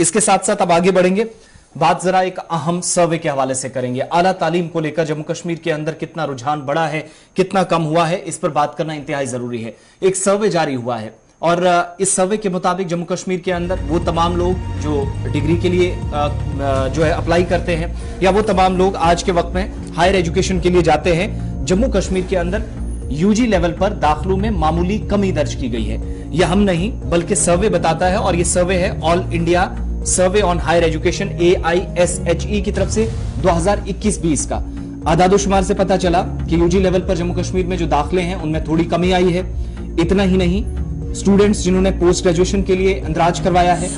इसके साथ साथ अब आगे बढ़ेंगे, बात जरा एक अहम सर्वे के हवाले से करेंगे। आला तालीम को लेकर जम्मू कश्मीर के अंदर कितना रुझान बढ़ा है, कितना कम हुआ है, इस पर बात करना इंतहाई जरूरी है। एक सर्वे जारी हुआ है और इस सर्वे के मुताबिक जम्मू कश्मीर के अंदर वो तमाम लोग जो डिग्री के लिए जो है अप्लाई करते हैं, या वो तमाम लोग आज के वक्त में हायर एजुकेशन के लिए जाते हैं, जम्मू कश्मीर के अंदर यूजी लेवल पर दाखिलों में मामूली कमी दर्ज की गई है। यह हम नहीं बल्कि सर्वे बताता है, और यह सर्वे है all India survey on higher education AISHE की तरफ से 2021-20 का। आदादोशुमार से पता चला कि यूजी लेवल पर जम्मू कश्मीर में जो दाखिले हैं उनमें थोड़ी कमी आई है। इतना ही नहीं, स्टूडेंट्स जिन्होंने पोस्ट ग्रेजुएशन के लिए अंदराज करवाया है,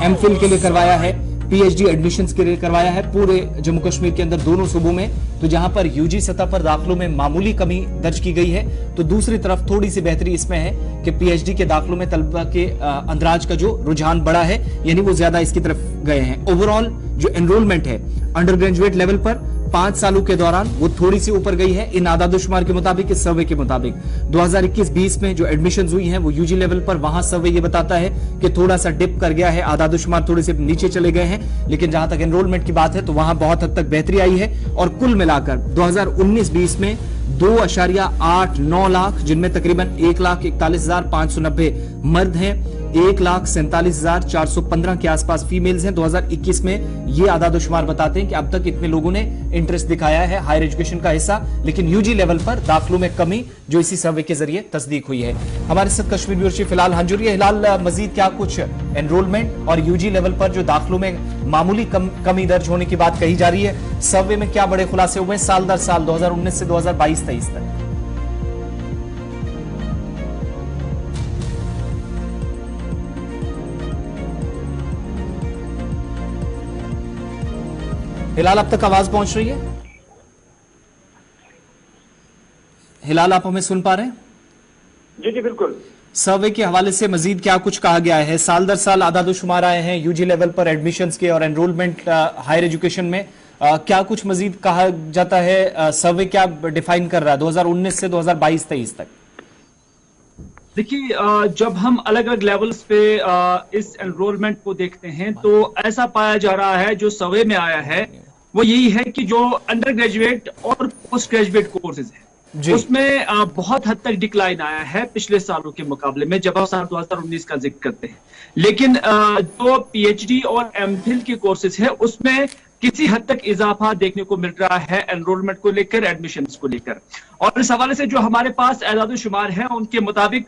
MPhil के लिए करवाया है, PhD एडमिशंस के लिए करवाया है, पूरे जम्मू कश्मीर के अंदर दोनों सूबों में, तो जहां पर यूजी सतह पर दाखिलों में मामूली कमी दर्ज की गई है, तो दूसरी तरफ थोड़ी सी बेहतरी इसमें है कि PhD के दाखिलों में तलबा के अंदराज का जो रुझान बढ़ा है, यानी वो ज्यादा इसकी तरफ गए हैं। ओवरऑल जो एनरोलमेंट है अंडर ग्रेजुएट लेवल पर 5 सालों के दौरान वो थोड़ी सी ऊपर गई है इन आदादोशुमार के मुताबिक, इस सर्वे के मुताबिक। 2021-20 में जो एडमिशंस हुई हैं वो यूजी लेवल पर, वहां सर्वे ये बताता है कि थोड़ा सा डिप कर गया है, आदादोशुमार थोड़े से नीचे चले गए हैं, लेकिन जहां तक एनरोलमेंट की बात है तो वहां बहुत हद तक बेहतरी आई है। और कुल मिलाकर 2019-20 में 2.89 लाख, जिनमें तकरीबन 1,41,590 मर्द हैं, 1,47,415 के आसपास फीमेल्स हैं। 2021 में ये आदादोशुमार बताते हैं कि अब तक इतने लोगों ने इंटरेस्ट दिखाया है हायर एजुकेशन का हिस्सा, लेकिन यूजी लेवल पर दाखिलों में कमी जो इसी सर्वे के जरिए तस्दीक हुई है। हमारे साथ कश्मीर ब्यूरो चीफ हिलाल हांजुरी। हिलाल, मजीद क्या कुछ एनरोलमेंट और यूजी लेवल पर जो दाखिलों में मामूली कमी दर्ज होने की बात कही जा रही है, सर्वे में क्या बड़े खुलासे हुए साल दर साल 2019 से 2022-23 तक? हिलाल, अब तक आवाज पहुंच रही है? हिलाल, आप हमें सुन पा रहे हैं? जी जी बिल्कुल। सर्वे के हवाले से मजीद क्या कुछ कहा गया है? साल दर साल आदादोशुमार आए हैं यूजी लेवल पर एडमिशंस के और एनरोलमेंट हायर एजुकेशन में, क्या कुछ मजीद कहा जाता है? सर्वे क्या डिफाइन कर रहा है 2019 से 2022-23 तक? देखिए, जब हम अलग अलग लेवल्स पे इस एनरोलमेंट को देखते हैं तो ऐसा पाया जा रहा है, जो सर्वे में आया है वो यही है कि जो अंडर ग्रेजुएट और पोस्ट ग्रेजुएट कोर्सेज है उसमें बहुत हद तक डिक्लाइन आया है पिछले सालों के मुकाबले में, जब हम साल 2019 का जिक्र करते हैं। लेकिन जो PhD और MPhil के कोर्सेज है उसमें किसी हद तक इजाफा देखने को मिल रहा है एनरोलमेंट को लेकर, एडमिशंस को लेकर। और इस हवाले से जो हमारे पास आदादोशुमार है उनके मुताबिक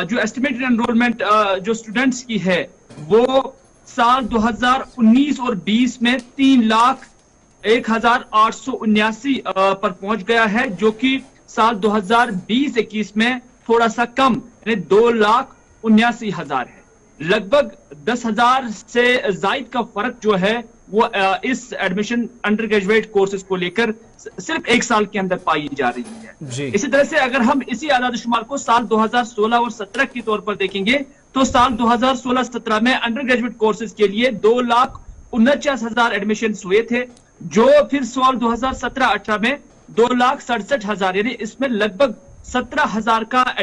जो एस्टिमेटेड एनरोलमेंट जो स्टूडेंट्स की है वो साल 2019 और 20 में 3,01,879 पर पहुंच गया है, जो कि साल 2020-21 में थोड़ा सा कम यानी 2,79,000 है। लगभग 10,000 से जायद का फर्क जो है वो इस एडमिशन अंडर ग्रेजुएट कोर्सेज को लेकर सिर्फ एक साल के अंदर पाई जा रही है। इसी तरह से अगर हम इसी आदादोशुमार को साल 2016 और 17 के तौर पर देखेंगे तो साल 2016-17 में अंडर ग्रेजुएट कोर्सेज के लिए 2,49,000 एडमिशन हुए थे, जो फिर साल 2017-18 में 2,67,000, यानी इसमें लगभग 17,000 का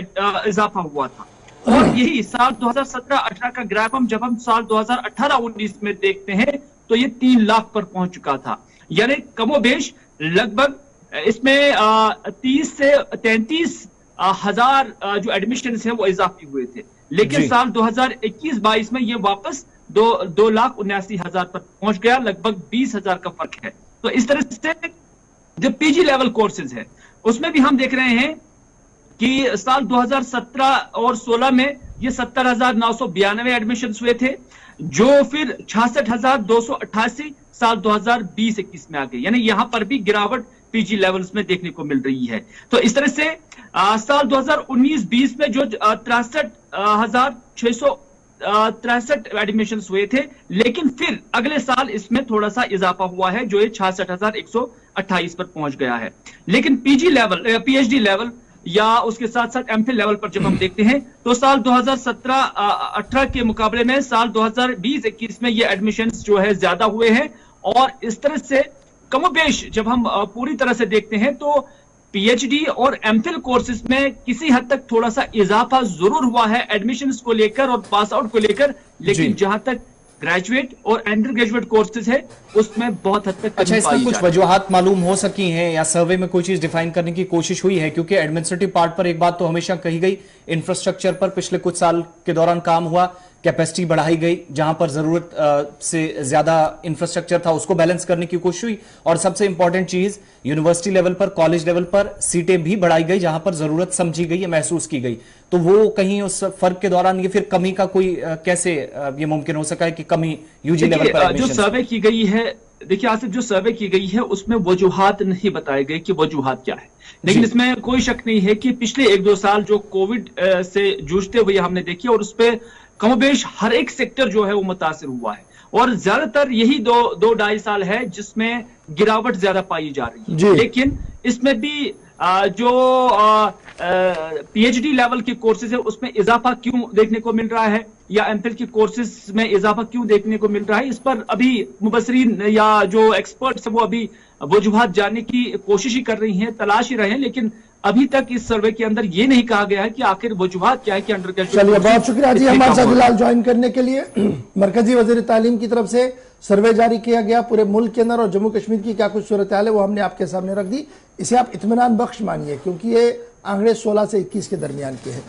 इजाफा हुआ था। और यही साल 2017-18 का ग्राफ जब हम साल 2018-19 में देखते हैं तो ये 3 लाख पर पहुंच चुका था, यानी कमोबेश लगभग इसमें 30 से 33,000 जो एडमिशन हैं वो इजाफी हुए थे। लेकिन साल 2021-22 में ये वापस 2,79,000 पर पहुंच गया, लगभग 20,000 का फर्क है। तो इस तरह से जो PG लेवल कोर्सेज है उसमें भी हम देख रहे हैं कि साल 2017 और 16 में ये 70,992 एडमिशन हुए थे, जो फिर 66,288 साल 2020-21 में आ गए, यानी यहां पर भी गिरावट PG लेवल्स में देखने को मिल रही है। तो इस तरह से साल 2019-20 में जो 63,663 एडमिशन हुए थे, लेकिन फिर अगले साल इसमें थोड़ा सा इजाफा हुआ है, जो ये 66,128 पर पहुंच गया है। लेकिन PG लेवल, PhD लेवल या उसके साथ साथ MPhil लेवल पर जब हम देखते हैं तो साल 2017-18 के मुकाबले में साल 2020-21 में ये एडमिशंस जो है ज्यादा हुए हैं। और इस तरह से कमोबेश जब हम पूरी तरह से देखते हैं तो PhD और MPhil कोर्सेज में किसी हद तक थोड़ा सा इजाफा जरूर हुआ है एडमिशंस को लेकर और पास आउट को लेकर, लेकिन जहां तक ग्रेजुएट और अंडर ग्रेजुएट कोर्सेज है उसमें बहुत हद तक अच्छा, कमी इसमें पाई कुछ जा रही है। वजूहात मालूम हो सकी हैं या सर्वे में कोई चीज डिफाइन करने की कोशिश हुई है? क्योंकि एडमिनिस्ट्रेटिव पार्ट पर एक बात तो हमेशा कही गई, इंफ्रास्ट्रक्चर पर पिछले कुछ साल के दौरान काम हुआ, कैपेसिटी बढ़ाई गई, जहां पर जरूरत से ज्यादा इंफ्रास्ट्रक्चर था उसको बैलेंस करने की कोशिश हुई, और सबसे इंपॉर्टेंट चीज यूनिवर्सिटी लेवल पर, कॉलेज लेवल पर सीटें भी बढ़ाई गई जहां पर जरूरत समझी गई या महसूस की गई। तो वो कहीं उस फर्क के दौरान ये फिर कमी का कोई कैसे ये मुमकिन हो सका है कि कमी यूजी लेवल पर जो एडमिशन? सर्वे की गई है, देखिए आसिफ, जो सर्वे की गई है उसमें वजूहात नहीं बताए गए कि वजूहात क्या है, लेकिन इसमें कोई शक नहीं है कि पिछले 1-2 साल जो कोविड से जूझते हुए हमने देखी और उस पर कमोबेश हर एक सेक्टर जो है वो मुतासिर हुआ है, और ज्यादातर यही 2-2.5 साल है जिसमें गिरावट ज्यादा पाई जा रही है। लेकिन इसमें भी जो पीएचडी लेवल के कोर्सेज है उसमें इजाफा क्यों देखने को मिल रहा है, या एमफिल के कोर्सेज में इजाफा क्यों देखने को मिल रहा है, इस पर अभी मुबसरीन या जो एक्सपर्ट्स है वो अभी वजूहात जानने की कोशिश ही कर रही हैं, तलाश ही रहे हैं, लेकिन अभी तक इस सर्वे के अंदर ये नहीं कहा गया है कि आखिर वजूहात क्या है कि अंडर ग्रेजुएट। चलिए, बहुत शुक्रिया जी हमारे साथ फिलहाल ज्वाइन करने के लिए। मरकजी वजीर तालीम की तरफ से सर्वे जारी किया गया पूरे मुल्क के अंदर, और जम्मू कश्मीर की क्या कुछ सूरत हाल है वो हमने आपके सामने रख दी। इसे आप इत्मीनान बख्श मानिए क्योंकि ये आंकड़े 16 से 21 के दरमियान के हैं।